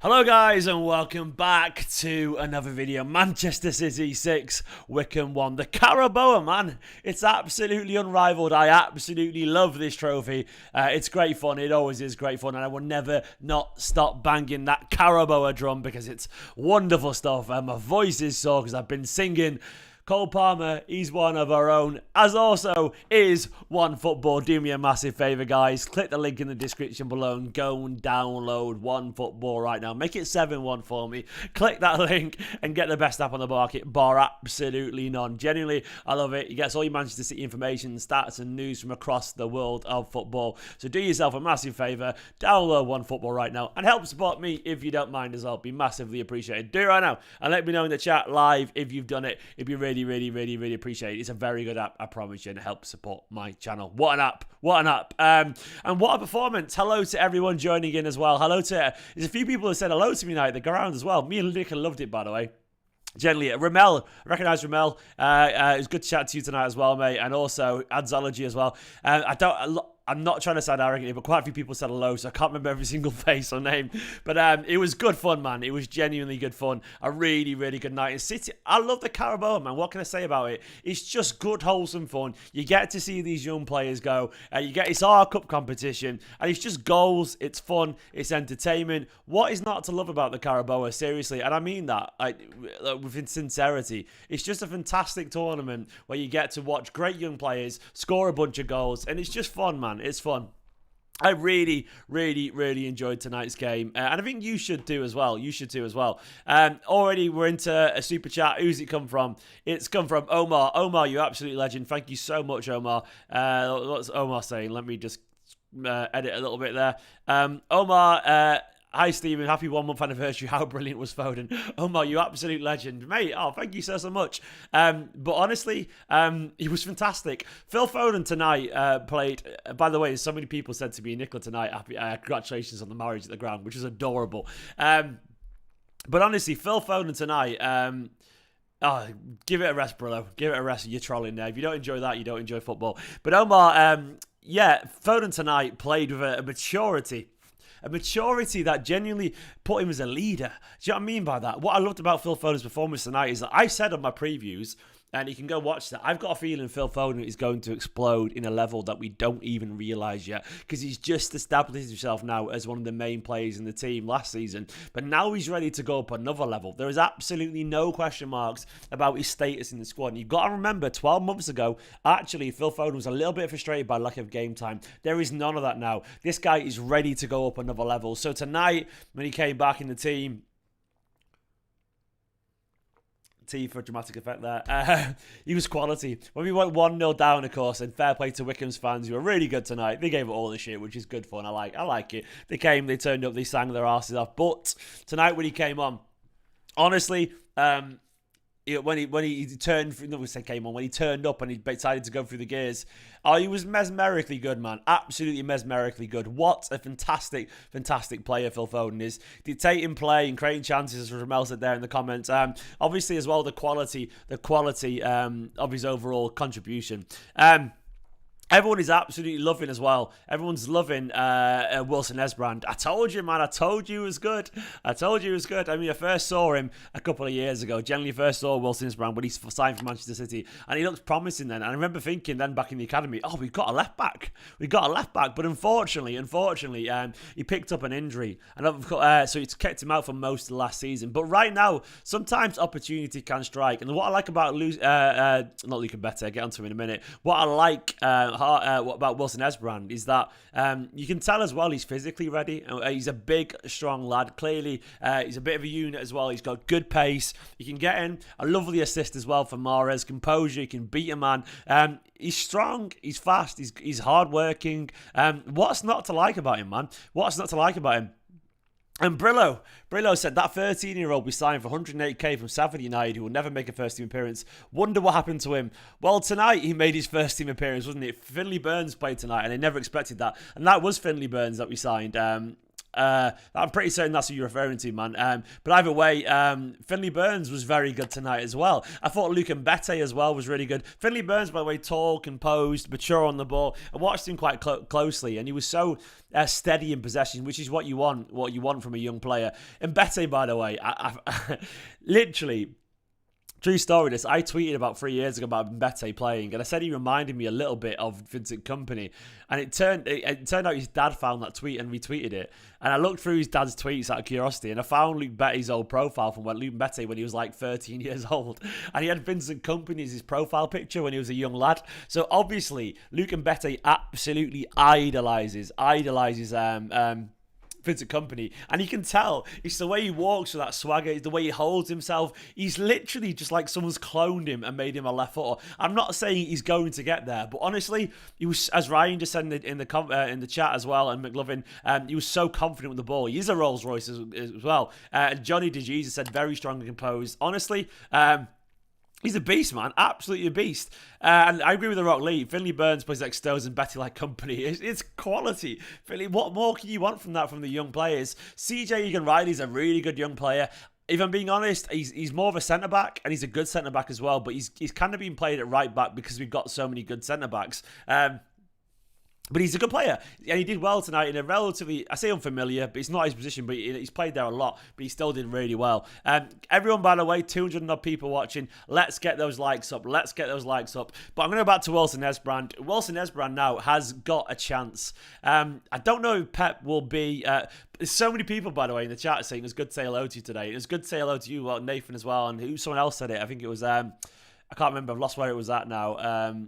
Hello guys and welcome back to another video. Manchester City 6, Wycombe 1. The Carabao, man, it's absolutely unrivaled. I absolutely love this trophy. It's great fun. It always is great fun, and I will never not stop banging that Carabao drum because it's wonderful stuff. And my voice is sore because I've been singing. Cole Palmer, he's one of our own, as also is OneFootball. Do me a massive favour, guys. Click the link in the description below and go and download OneFootball right now. Make it 7-1 for me. Click that link and get the best app on the market, bar absolutely none. Genuinely, I love it. You get all your Manchester City information, stats and news from across the world of football. So do yourself a massive favour. Download OneFootball right now and help support me if you don't mind as well. Be massively appreciated. Do it right now and let me know in the chat live if you've done it. It'd be really appreciate it. It's a very good app, I promise you, and it helps support my channel. What an app. What an app. And what a performance. Hello to everyone joining in as well. Hello to, there's a few people who said hello to me tonight. They go around as well. Me and Lydia loved it, by the way. Generally, Ramel, I recognise Ramel. It was good to chat to you tonight as well, mate. And also, Adzology as well. I'm not trying to sound arrogant, but quite a few people said hello, so I can't remember every single face or name. But it was good fun, man. It was genuinely good fun. A really good night in City. I love the Carabao, man. What can I say about it? It's just good, wholesome fun. You get to see these young players go. It's our cup competition, and it's just goals. It's fun. It's entertainment. What is not to love about the Carabao? Seriously, and I mean that with sincerity. It's just a fantastic tournament where you get to watch great young players score a bunch of goals, and it's just fun, man. It's fun. I really enjoyed tonight's game. And I think you should do as well. Already we're into a super chat. Who's it come from? It's come from Omar. Omar, you absolute legend. Thank you so much, Omar. What's Omar saying? Let me just edit a little bit there. Omar... Hi, Stephen. Happy 1 month anniversary. How brilliant was Foden? Omar, you absolute legend. Mate, thank you so much. But honestly, he was fantastic. Phil Foden tonight played... by the way, so many people said to me, Nicola, tonight, congratulations on the marriage at the ground, which was adorable. But honestly, Phil Foden tonight... give it a rest, brother. Give it a rest. You're trolling there. If you don't enjoy that, you don't enjoy football. But Omar, Foden tonight played with a maturity that genuinely put him as a leader. Do you know what I mean by that? What I loved about Phil Foden's performance tonight is that I said on my previews, and you can go watch that, I've got a feeling Phil Foden is going to explode in a level that we don't even realise yet, because he's just established himself now as one of the main players in the team last season, but now he's ready to go up another level. There is absolutely no question marks about his status in the squad. And you've got to remember, 12 months ago, actually, Phil Foden was a little bit frustrated by lack of game time. There is none of that now. This guy is ready to go up another level. So tonight, when he came back in the team, for dramatic effect there. He was quality. When we went 1-0 down, of course, and fair play to Wycombe's fans, who were really good tonight. They gave it all the shit, which is good fun. I like it. They came, they turned up, they sang their asses off. But tonight when he came on, honestly, when he turned, no, we said came on, when he turned up and he decided to go through the gears, he was mesmerically good, man. Absolutely mesmerically good. What a fantastic player Phil Foden is. Dictating play and creating chances, as Ramel said there in the comments. Obviously, as well, the quality of his overall contribution. Everyone is absolutely loving as well. Everyone's loving Wilson-Esbrand. I told you, man. I told you he was good. I mean, I first saw him a couple of years ago. Generally, first saw Wilson-Esbrand when he signed for Manchester City. And he looked promising then. And I remember thinking then back in the academy, we've got a left back. But unfortunately, he picked up an injury. And so it's kept him out for most of the last season. But right now, sometimes opportunity can strike. And what I like about not Luke Mbete, I'll get onto him in a minute. What I like... what about Wilson-Esbrand is that you can tell as well he's physically ready. He's a big, strong lad. Clearly, he's a bit of a unit as well. He's got good pace. He can get in. A lovely assist as well for Mahrez. Composure. He can beat a man. He's strong. He's fast. He's hardworking. What's not to like about him, man? What's not to like about him? And Brillo said that 13-year-old we signed for 108k from Savage United, who will never make a first-team appearance. Wonder what happened to him. Well, tonight he made his first-team appearance, wasn't it? Finley Burns played tonight, and I never expected that. And that was Finley Burns that we signed. I'm pretty certain that's who you're referring to, man. But either way, Finley Burns was very good tonight as well. I thought Luke Mbete as well was really good. Finley Burns, by the way, tall, composed, mature on the ball. I watched him quite closely, and he was so steady in possession, which is what you want from a young player. Mbete, by the way, I literally... True story, this. I tweeted about 3 years ago about Mbete playing, and I said he reminded me a little bit of Vincent Kompany. And it turned out his dad found that tweet and retweeted it. And I looked through his dad's tweets out of curiosity, and I found Luke Mbete's old profile from Luke Mbete when he was like 13 years old. And he had Vincent Kompany as his profile picture when he was a young lad. So obviously, Luke Mbete absolutely idolizes Vincent Kompany, and you can tell it's the way he walks with that swagger, it's the way he holds himself. He's literally just like someone's cloned him and made him a left footer. I'm not saying he's going to get there, but honestly, he was, as Ryan just said in the chat as well, and McLovin, he was so confident with the ball. He is a Rolls Royce as well. Johnny DeJesus said very strong and composed. Honestly, he's a beast, man. Absolutely a beast. And I agree with the Rock Lee. Finley Burns plays like Stones and Betty like Kompany. It's quality. Finley, what more can you want from that from the young players? CJ Egan-Riley is a really good young player. If I'm being honest, he's more of a centre-back, and he's a good centre-back as well, but he's kind of being played at right-back because we've got so many good centre-backs. But he's a good player, and he did well tonight in a relatively, I say unfamiliar, but it's not his position, but he's played there a lot, but he still did really well. Everyone, by the way, 200 odd people watching, let's get those likes up, But I'm going to go back to Wilson-Esbrand. Wilson-Esbrand now has got a chance. I don't know if Pep will be... there's so many people, by the way, in the chat saying it's good to say hello to you today. It's good to say hello to you, Nathan, as well, and someone else said it. I think it was... I can't remember, I've lost where it was at now.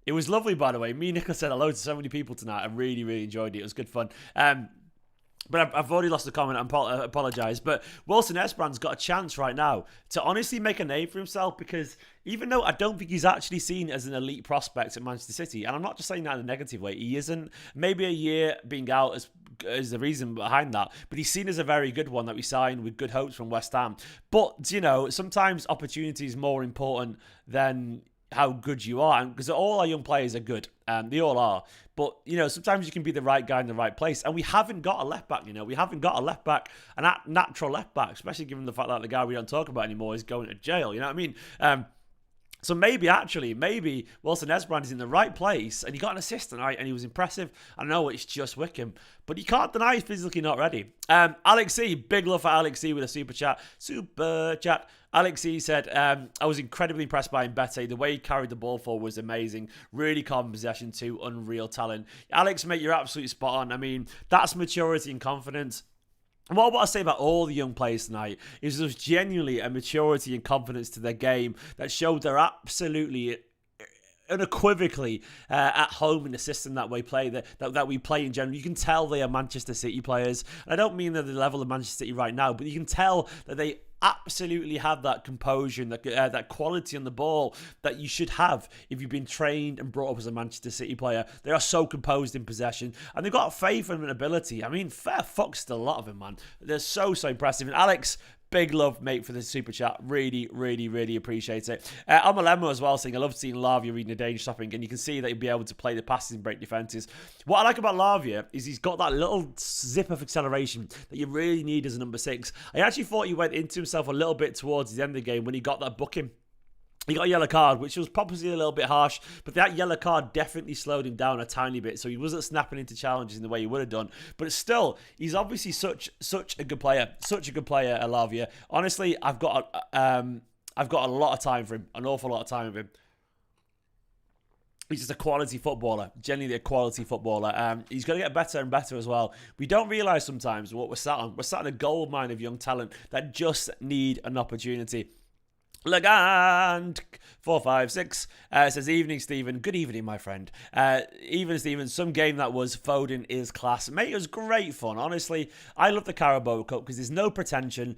It was lovely, by the way. Me and Nicola said hello to so many people tonight. I really, really enjoyed it. It was good fun. But I've already lost the comment. I apologise. But Wilson-Esbrand's got a chance right now to honestly make a name for himself, because even though I don't think he's actually seen as an elite prospect at Manchester City, and I'm not just saying that in a negative way, he isn't. Maybe a year being out is the reason behind that, but he's seen as a very good one that we signed with good hopes from West Ham. But, you know, sometimes opportunity is more important than how good you are, because all our young players are good, they all are, but you know, sometimes you can be the right guy in the right place, and we haven't got a left back. We haven't got a left back, a natural left back, especially given the fact that the guy we don't talk about anymore is going to jail. You know what I mean? So maybe Wilson-Esbrand is in the right place, and he got an assist tonight, and he was impressive. I know it's just Wycombe, but you can't deny he's physically not ready. Alex E, big love for Alex E with a super chat. Alex E said, I was incredibly impressed by Mbete. The way he carried the ball forward was amazing. Really calm possession too. Unreal talent. Alex, mate, you're absolutely spot on. I mean, that's maturity and confidence. And what I want to say about all the young players tonight is there's genuinely a maturity and confidence to their game that showed they're absolutely unequivocally at home in the system that we play, that we play in general. You can tell they are Manchester City players. And I don't mean they're the level of Manchester City right now, but you can tell that they absolutely have that composure and that quality on the ball that you should have if you've been trained and brought up as a Manchester City player. They are so composed in possession, and they've got faith and ability. I mean, fair fucks to a lot of them, man. They're so impressive. And Alex, big love, mate, for the super chat. Really, really, really appreciate it. Amalemo as well saying, I love seeing Lavia reading the danger stopping, and you can see that he'll be able to play the passes and break defences. What I like about Lavia is he's got that little zip of acceleration that you really need as a number 6. I actually thought he went into himself a little bit towards the end of the game when he got that booking. He got a yellow card, which was probably a little bit harsh, but that yellow card definitely slowed him down a tiny bit, so he wasn't snapping into challenges in the way he would have done. But still, he's obviously such a good player, Lavia. Honestly, I've got a lot of time for him, an awful lot of time for him. He's just a quality footballer, genuinely a quality footballer. He's going to get better and better as well. We don't realise sometimes what we're sat on. We're sat in a gold mine of young talent that just need an opportunity. Legand 456 says, evening Stephen. Good evening, my friend. Evening Stephen. Some game that was Foden is class, mate. It was great fun. Honestly, I love the Carabao Cup because there's no pretension.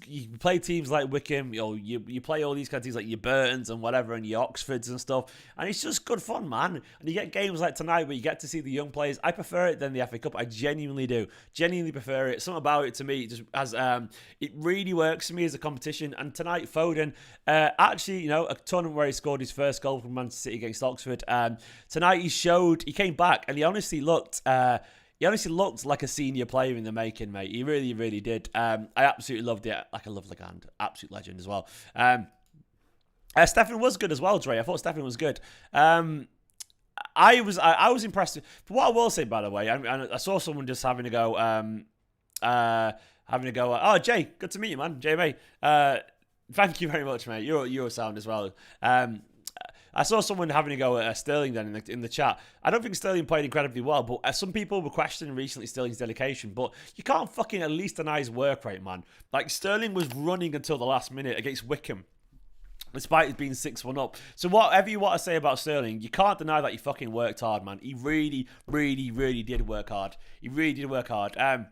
You play teams like Wycombe, you play all these kind of teams like your Burtons and whatever, and your Oxfords and stuff, and it's just good fun, man. And you get games like tonight where you get to see the young players. I prefer it than the FA Cup. I genuinely do. Genuinely prefer it. Something about it to me just as it really works for me as a competition. And tonight, Foden. Actually, a tournament where he scored his first goal for Manchester City against Oxford. Tonight he came back, and he honestly looked he honestly looked like a senior player in the making, mate. He really, really did. I absolutely loved it. Like a lovely hand. Absolute legend as well. Stefan was good as well, Dre. I thought Stefan was good. I was impressed. But what I will say, by the way, I saw someone just having a go. Oh, Jay, good to meet you, man. Jay May. Thank you very much, mate. You're sound as well. I saw someone having a go at Sterling then in the chat. I don't think Sterling played incredibly well, but some people were questioning recently Sterling's dedication. But you can't fucking at least deny his work rate, man. Like, Sterling was running until the last minute against Wycombe, despite it being 6-1 up. So whatever you want to say about Sterling, you can't deny that he fucking worked hard, man. He really, really, really did work hard. He really did work hard. And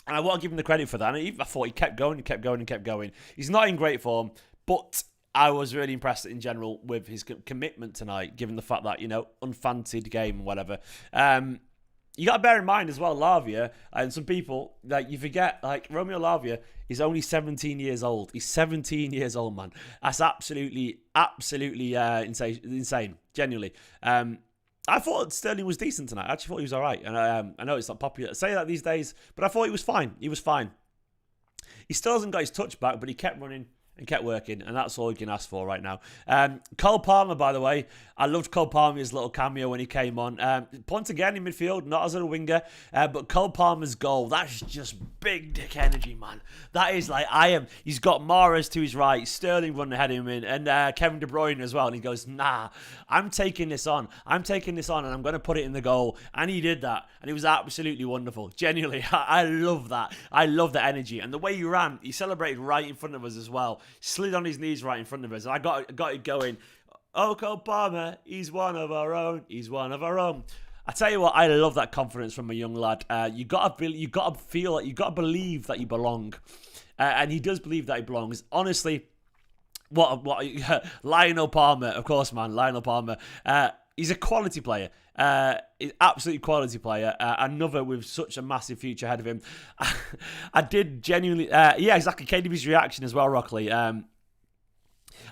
I want to give him the credit for that. I thought he kept going and kept going and kept going. He's not in great form, but I was really impressed in general with his commitment tonight, given the fact that, unfancied game and whatever. You got to bear in mind as well, Lavia, and some people, like, you forget, like, Romeo Lavia is only 17 years old. He's 17 years old, man. That's absolutely insane, genuinely. I thought Sterling was decent tonight. I actually thought he was all right. And I know it's not popular to say that these days, but I thought he was fine. He was fine. He still hasn't got his touch back, but he kept running and kept working, and that's all you can ask for right now. Cole Palmer, by the way, I loved Cole Palmer's little cameo when he came on. Once again in midfield, not as a winger, but Cole Palmer's goal, that's just big dick energy, man. That is like, he's got Mahrez to his right, Sterling running ahead of him, and Kevin De Bruyne as well, and he goes, nah, I'm taking this on, and I'm going to put it in the goal, and he did that, and it was absolutely wonderful. Genuinely, I love that. I love the energy, and the way he ran, he celebrated right in front of us as well, slid on his knees right in front of us, and I got it going. Oh, Cole Palmer, he's one of our own. He's one of our own. I tell you what, I love that confidence from a young lad. You got to believe that you belong, and he does believe that he belongs. Honestly, what Lionel Palmer, of course, man, Lionel Palmer. He's a quality player. He's absolutely quality player. Another with such a massive future ahead of him. I did genuinely, yeah, exactly. KDB's reaction as well, Rockley.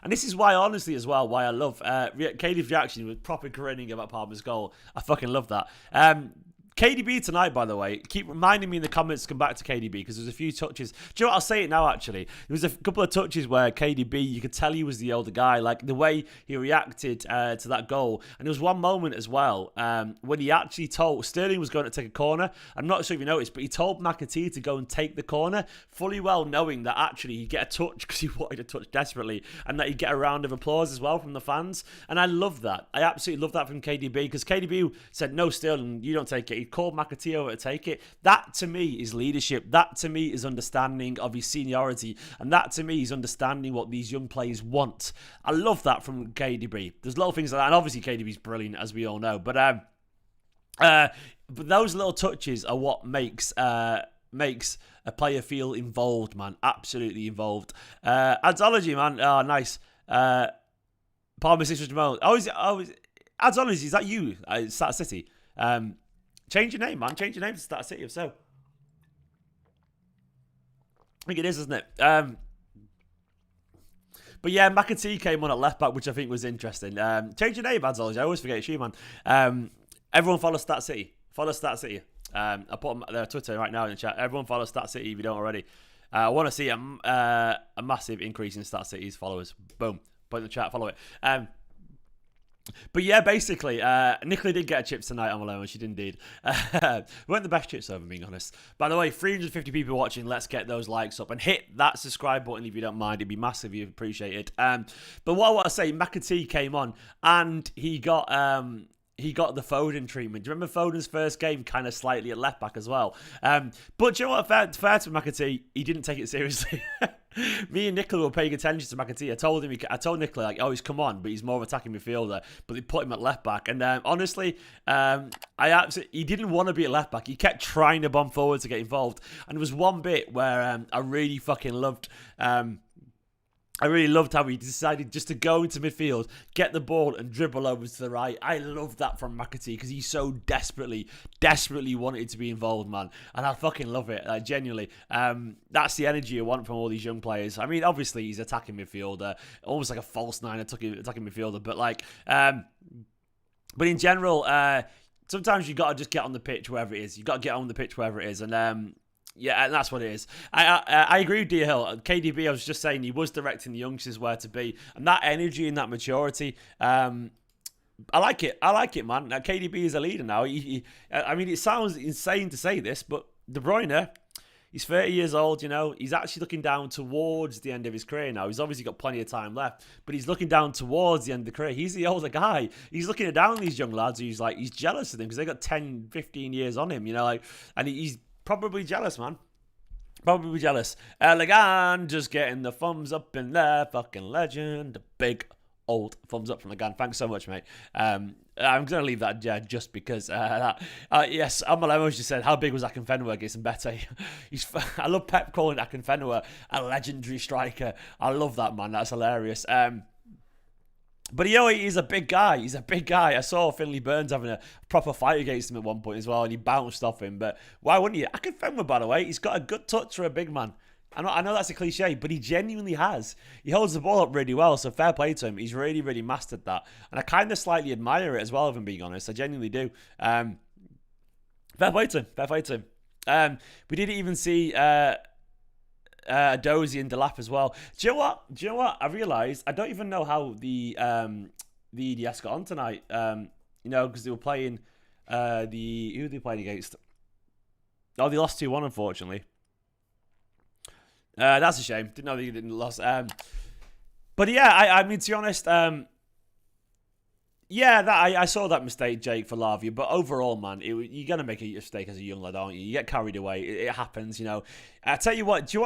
And this is why, honestly, as well, why I love KDB's reaction with proper grinning about Palmer's goal. I fucking love that. KDB tonight, by the way, keep reminding me in the comments to come back to KDB, because there's a few touches. Do you know what? I'll say it now, actually. There was a couple of touches where KDB, you could tell he was the older guy, like the way he reacted to that goal. And there was one moment as well when he actually told Sterling was going to take a corner. I'm not sure if you noticed, but he told McAtee to go and take the corner, fully well knowing that actually he'd get a touch because he wanted a touch desperately, and that he'd get a round of applause as well from the fans. And I love that. I absolutely love that from KDB, because KDB said, no, Sterling, you don't take it. He called McAtee over to take it. That to me is leadership. That to me is understanding of his seniority, and that to me is understanding what these young players want. I love that from KDB. There's little things like that, and obviously KDB's brilliant, as we all know. But those little touches are what makes a player feel involved, man. Absolutely involved. Adsology, man. Oh, nice. Palmer 600 Jamal. Adsology, is that you? Stat City. Change your name, man. Change your name to Stat City, if so. I think it is, isn't it? But yeah, McAtee came on at left back, which I think was interesting. Change your name, Adsology. I always forget it's you, man. Everyone follow Stat City. Follow Stat City. I'll put their Twitter right now in the chat. Everyone follow Stat City if you don't already. I want to see a massive increase in Stat City's followers. Boom. Put in the chat, follow it. But yeah, basically, Nicola did get a chips tonight on Malone. She did indeed. Weren't the best chips, though, if I'm being honest. By the way, 350 people watching. Let's get those likes up and hit that subscribe button if you don't mind. It'd be massive. You'd appreciate it. But what I want to say, McAtee came on and he got the Foden treatment. Do you remember Foden's first game, kind of slightly at left back as well? But do you know what? Fair to McAtee, he didn't take it seriously. Me and Nicola were paying attention to McAtee. I told Nicola, like, oh, he's come on, but he's more of an attacking midfielder. But they put him at left back, and honestly, he didn't want to be at left back. He kept trying to bomb forward to get involved, and there was one bit where I really fucking loved. I really loved how he decided just to go into midfield, get the ball and dribble over to the right. I love that from McAtee because he so desperately wanted to be involved, man. And I fucking love it, genuinely. That's the energy I want from all these young players. I mean, obviously he's attacking midfielder, almost like a false nine attacking midfielder. But like, but in general, sometimes you got to just get on the pitch wherever it is. You got to get on the pitch wherever it is, and yeah, and that's what it is. I agree with Deer Hill. KDB, I was just saying, he was directing the youngsters where to be, and that energy and that maturity. I like it. I like it, man. Now, KDB is a leader now. I mean, it sounds insane to say this, but De Bruyne, he's 30 years old, you know. He's actually looking down towards the end of his career now. He's obviously got plenty of time left, but he's looking down towards the end of the career. He's the older guy. He's looking down these young lads. He's jealous of them because they got 10, 15 years on him, you know, and he's probably jealous, man. Probably jealous. Elegant, just getting the thumbs up in there. Fucking legend. A big old thumbs up from Egan. Thanks so much, mate. I'm going to leave that just because. Yes, Amalemos just said, how big was Akinfenwa against Mbete? I love Pep calling Akinfenwa a legendary striker. I love that, man. That's hilarious. But he's a big guy. He's a big guy. I saw Finley Burns having a proper fight against him at one point as well, and he bounced off him. But why wouldn't you? Akinfenwa, by the way, he's got a good touch for a big man. I know that's a cliche, but he genuinely has. He holds the ball up really well, so fair play to him. He's really, really mastered that. And I kind of slightly admire it as well, if I'm being honest. I genuinely do. Fair play to him. Fair play to him. We didn't even see Dozy and Delap as well. Do you know what? I realised I don't even know how the EDS got on tonight. You know, because they were playing who were they playing against? Oh, they lost 2-1, unfortunately. That's a shame. Didn't know they didn't lose. But yeah, I mean, to be honest, yeah, I saw that mistake, Jake, for Lavia. But overall, man, you're gonna make a mistake as a young lad, aren't you? You get carried away. It happens, you know. I tell you what. Do you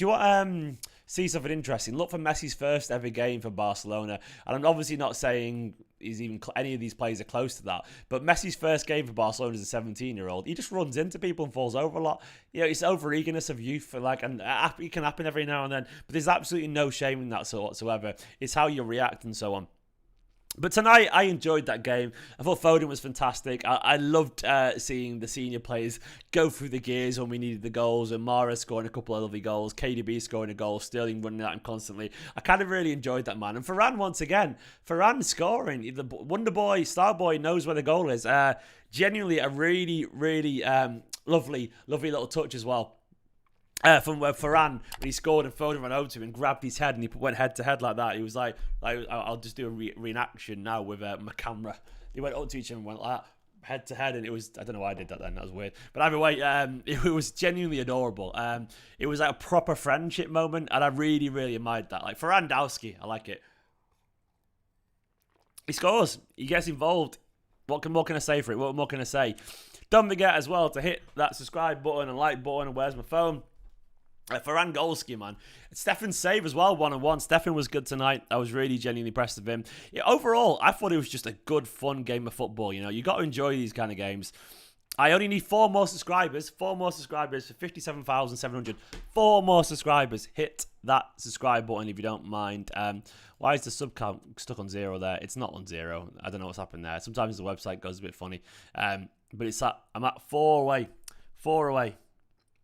want see something interesting? Look for Messi's first ever game for Barcelona, and I'm obviously not saying he's even any of these players are close to that. But Messi's first game for Barcelona as a 17-year-old, he just runs into people and falls over a lot. You know, it's over eagerness of youth, and it can happen every now and then. But there's absolutely no shame in that whatsoever. It's how you react and so on. But tonight, I enjoyed that game. I thought Foden was fantastic. I loved seeing the senior players go through the gears when we needed the goals, and Mahrez scoring a couple of lovely goals, KDB scoring a goal, Sterling running at him constantly. I kind of really enjoyed that, man. And Ferran, once again, Ferran scoring. The Wonder Boy, Star Boy knows where the goal is. Genuinely a really, really lovely little touch as well. From Ferran, when he scored and Foden ran over to him and grabbed his head and he went head to head like that. He was like I'll just do a reenaction now with my camera. He went up to each other and went like that, head to head, and it was, I don't know why I did that then, that was weird. But either way, it was genuinely adorable. It was like a proper friendship moment, and I really, really admired that. Like Ferran Dowski, I like it. He scores, he gets involved. What can I say for it? What more can I say? Don't forget as well to hit that subscribe button and like button, and where's my phone? Ferran Golski, man. Stefan's save as well, 1-on-1. Stefan was good tonight. I was really genuinely impressed with him. Yeah, overall, I thought it was just a good, fun game of football. You know, you got to enjoy these kind of games. I only need 4 more subscribers. 4 more subscribers for 57,700. 4 more subscribers. Hit that subscribe button if you don't mind. Why is the sub count stuck on 0 there? It's not on 0. I don't know what's happened there. Sometimes the website goes a bit funny. But I'm at 4 away. 4 away.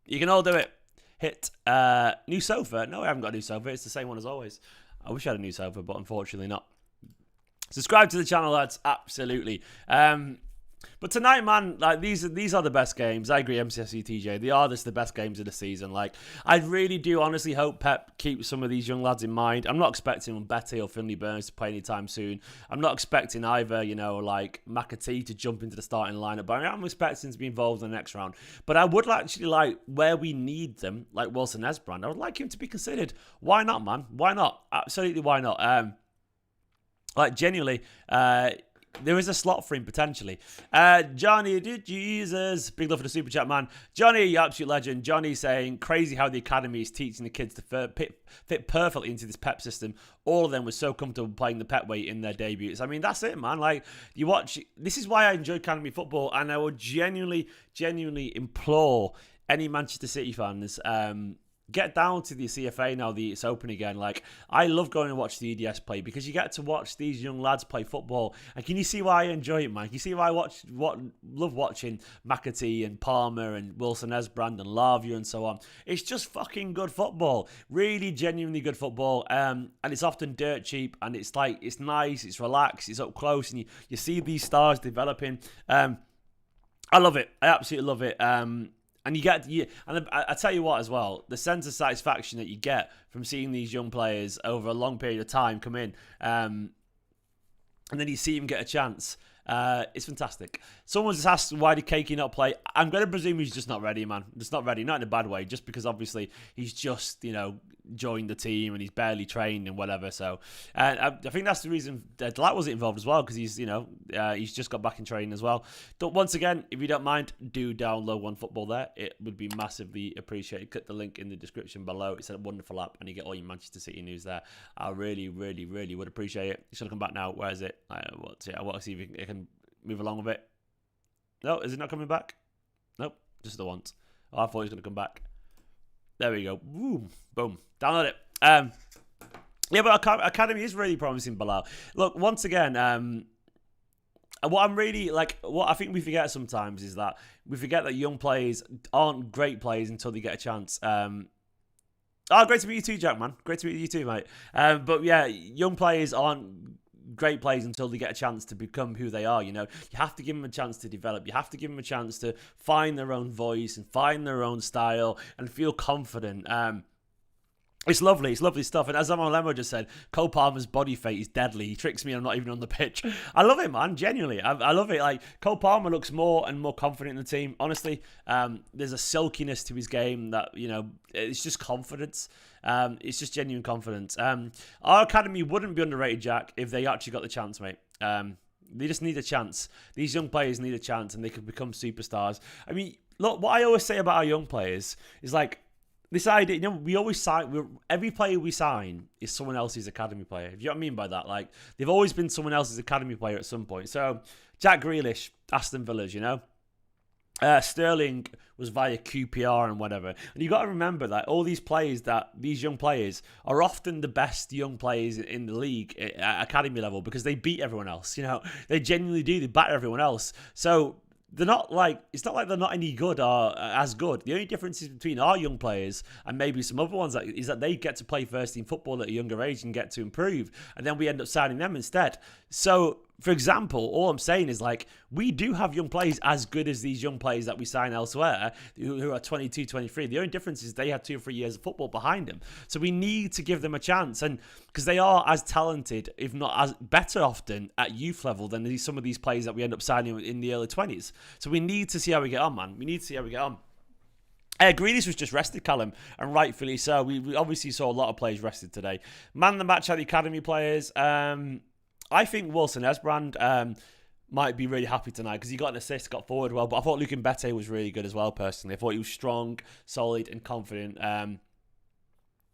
You can all do it. Hit new sofa. No, I haven't got a new sofa. It's the same one as always. I wish I had a new sofa, but unfortunately not. Subscribe to the channel, lads. Absolutely. But tonight, man, like these are the best games. I agree, MCSC TJ. They are just the best games of the season. Like, I really do honestly hope Pep keeps some of these young lads in mind. I'm not expecting Mbete or Finley Burns to play anytime soon. I'm not expecting either, you know, like McAtee to jump into the starting lineup. But I'm expecting to be involved in the next round. But I would actually like, where we need them, like Wilson-Esbrand, I would like him to be considered. Why not, man? Why not? Absolutely, why not? Like, genuinely, there is a slot for him potentially. Johnny, Jesus. Big love for the super chat, man. Johnny, you absolute legend. Johnny saying, crazy how the academy is teaching the kids to fit perfectly into this Pep system. All of them were so comfortable playing the Pep way in their debuts. I mean, that's it, man. Like, you watch, this is why I enjoy academy football, and I would genuinely implore any Manchester City fans get down to the CFA now that it's open again. Like, I love going and watch the EDS play because you get to watch these young lads play football. And can you see why I enjoy it, man? Can you see why I love watching McAtee and Palmer and Wilson-Esbrand and Lavia and so on? It's just fucking good football. Really genuinely good football. And it's often dirt cheap, and it's like, it's nice, it's relaxed, it's up close, and you see these stars developing. I love it. I absolutely love it. And I tell you what as well, the sense of satisfaction that you get from seeing these young players over a long period of time come in, and then you see them get a chance. It's fantastic. Someone just asked, why did Cakey not play? I'm going to presume he's just not ready, man. Just not ready. Not in a bad way, just because obviously he's just, joined the team and he's barely trained and whatever. So I think that's the reason Delight wasn't involved as well, because he's just got back in training as well. Once again, if you don't mind, do download OneFootball there. It would be massively appreciated. Click the link in the description below. It's a wonderful app and you get all your Manchester City news there. I really, really, really would appreciate it. It's going to come back now. Where is it? I want to see if it can move along with it. No, is it not coming back? Nope, just the once. Oh, I thought he was going to come back. There we go. Boom. Boom. Download it. Yeah, but Academy is really promising, Bilal. Look, once again, what I think we forget sometimes is that we forget that young players aren't great players until they get a chance. Great to meet you too, Jack, man. Great to meet you too, mate. But yeah, young players aren't great players until they get a chance to become who they are. You have to give them a chance to develop. You have to give them a chance to find their own voice and find their own style and feel confident. It's lovely stuff. And as Amon Lemo just said, Cole Palmer's body fate is deadly. He tricks me and I'm not even on the pitch. I love it, man. Genuinely. I love it. Like, Cole Palmer looks more and more confident in the team. Honestly, there's a silkiness to his game that, it's just confidence. It's just genuine confidence. Our academy wouldn't be underrated, Jack, if they actually got the chance, mate. They just need a chance. These young players need a chance and they could become superstars. I mean, look, what I always say about our young players is like, this idea, we always sign, every player we sign is someone else's academy player. If you know what I mean by that, like, they've always been someone else's academy player at some point. So, Jack Grealish, Aston Villa's, Sterling was via QPR and whatever. And you got to remember that all these young players are often the best young players in the league at academy level because they beat everyone else. They genuinely do. They batter everyone else. So, it's not like they're not any good or as good. The only difference is between our young players and maybe some other ones is that they get to play first team football at a younger age and get to improve. And then we end up signing them instead. So, for example, all I'm saying is, like, we do have young players as good as these young players that we sign elsewhere who are 22, 23. The only difference is they have 2 or 3 years of football behind them. So we need to give them a chance. And because they are as talented, if not as better often at youth level than some of these players that we end up signing in the early 20s. So we need to see how we get on, man. We need to see how we get on. Grealish was just rested, Callum, and rightfully so. We obviously saw a lot of players rested today. Man of the match at the academy players. I think Wilson-Esbrand might be really happy tonight because he got an assist, got forward well. But I thought Mbete was really good as well, personally. I thought he was strong, solid, and confident.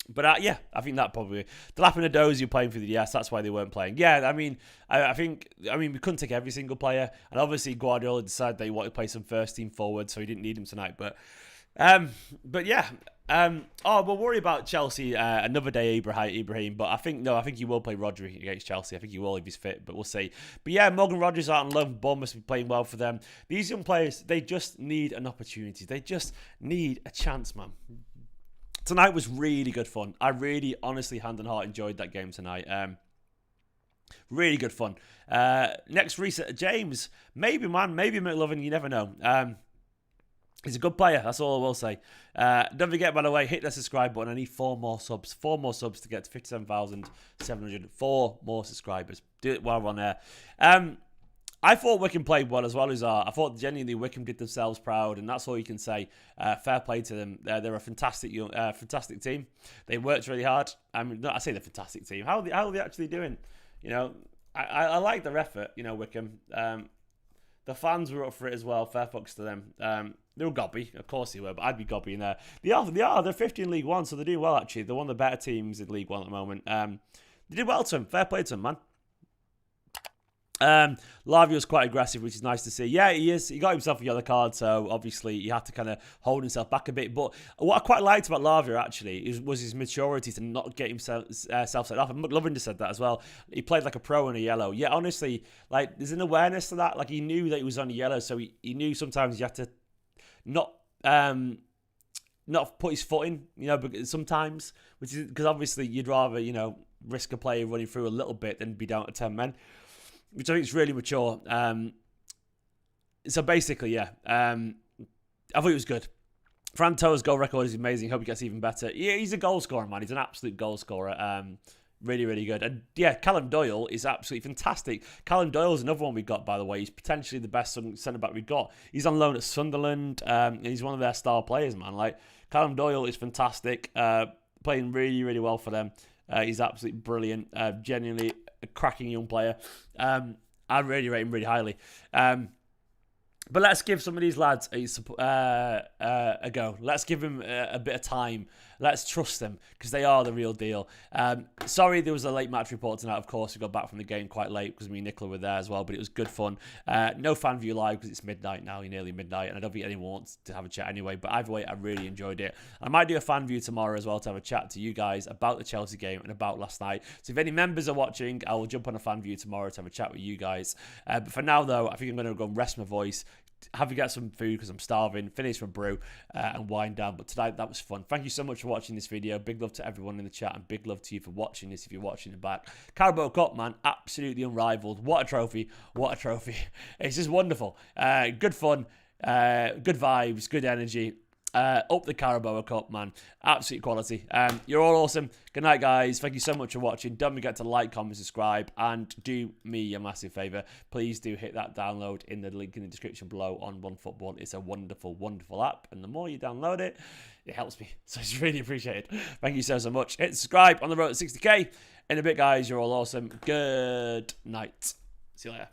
But yeah, I think that probably... Delap and Adozi were playing for the DS. That's why they weren't playing. Yeah, I mean, we couldn't take every single player. And obviously, Guardiola decided that he wanted to play some first-team forward, so he didn't need him tonight. But yeah... we'll worry about Chelsea another day, Ibrahim. But I think he will play Rodri against Chelsea. I think he will if he's fit, but we'll see. But yeah, Morgan Rogers out on loan. Bournemouth must be playing well for them. These young players, they just need an opportunity. They just need a chance, man. Tonight was really good fun. I really, honestly, hand on heart, enjoyed that game tonight. Really good fun. Next reset, James. Maybe McLovin, you never know. He's a good player, that's all I will say. Don't forget, by the way, hit the subscribe button. I need 4 more subs. 4 more subs to get to 57,700. 4 more subscribers. Do it while we're on there. I thought Wycombe played well as as I thought genuinely Wycombe did themselves proud, and that's all you can say. Fair play to them. They're a fantastic team. They worked really hard. I say they're a fantastic team. How are they actually doing? I like their effort, Wycombe. The fans were up for it as well. Fair fucks to them. They were gobby. Of course they were, but I'd be gobby in there. They are. They're 50 in League One, so they're doing well, actually. They're one of the better teams in League One at the moment. They did well to them. Fair play to them, man. Lavia was quite aggressive, which is nice to see. Yeah, he is. He got himself a yellow card, so obviously he had to kind of hold himself back a bit. But what I quite liked about Lavia, actually, was his maturity to not get himself set off. And McLovin said that as well. He played like a pro in a yellow. Yeah, honestly, like, there's an awareness to that. Like, he knew that he was on a yellow, so he knew sometimes you have to not put his foot in, sometimes, which is because obviously you'd rather, risk a player running through a little bit than be down to 10 men. Which I think is really mature. So basically, yeah, I thought it was good. Ferran Torres' goal record is amazing. Hope he gets even better. Yeah, he's a goal scorer, man. He's an absolute goal scorer. Really, really good. And yeah, Callum Doyle is absolutely fantastic. Callum Doyle's another one we got, by the way. He's potentially the best centre-back we've got. He's on loan at Sunderland, and he's one of their star players, man. Like, Callum Doyle is fantastic, playing really, really well for them. He's absolutely brilliant, genuinely a cracking young player. I really rate him really highly. But let's give some of these lads a go. Let's give them a bit of time. Let's trust them, because they are the real deal. Sorry there was a late match report tonight. Of course, we got back from the game quite late because me and Nicola were there as well, but it was good fun. No fan view live because it's midnight now, nearly midnight, and I don't think anyone wants to have a chat anyway. But either way, I really enjoyed it. I might do a fan view tomorrow as well to have a chat to you guys about the Chelsea game and about last night. So if any members are watching, I will jump on a fan view tomorrow to have a chat with you guys. But for now, though, I think I'm going to go and rest my voice, have to get some food because I'm starving, finish my brew, and wind down. But tonight, that was fun. Thank you so much for watching this video. Big love to everyone in the chat, and big love to you for watching this if you're watching it back. Carabao Cup, man, absolutely unrivaled. What a trophy. What a trophy. It's just wonderful. Good fun, good vibes, good energy. Up the Carabao Cup, man. Absolute quality. You're all awesome. Good night, guys. Thank you so much for watching. Don't forget to like, comment, subscribe, and do me a massive favour. Please do hit that download in the link in the description below on OneFootball. It's a wonderful, wonderful app, and the more you download it, it helps me. So it's really appreciated. Thank you so, so much. Hit subscribe on the road to 60k. In a bit, guys. You're all awesome. Good night. See you later.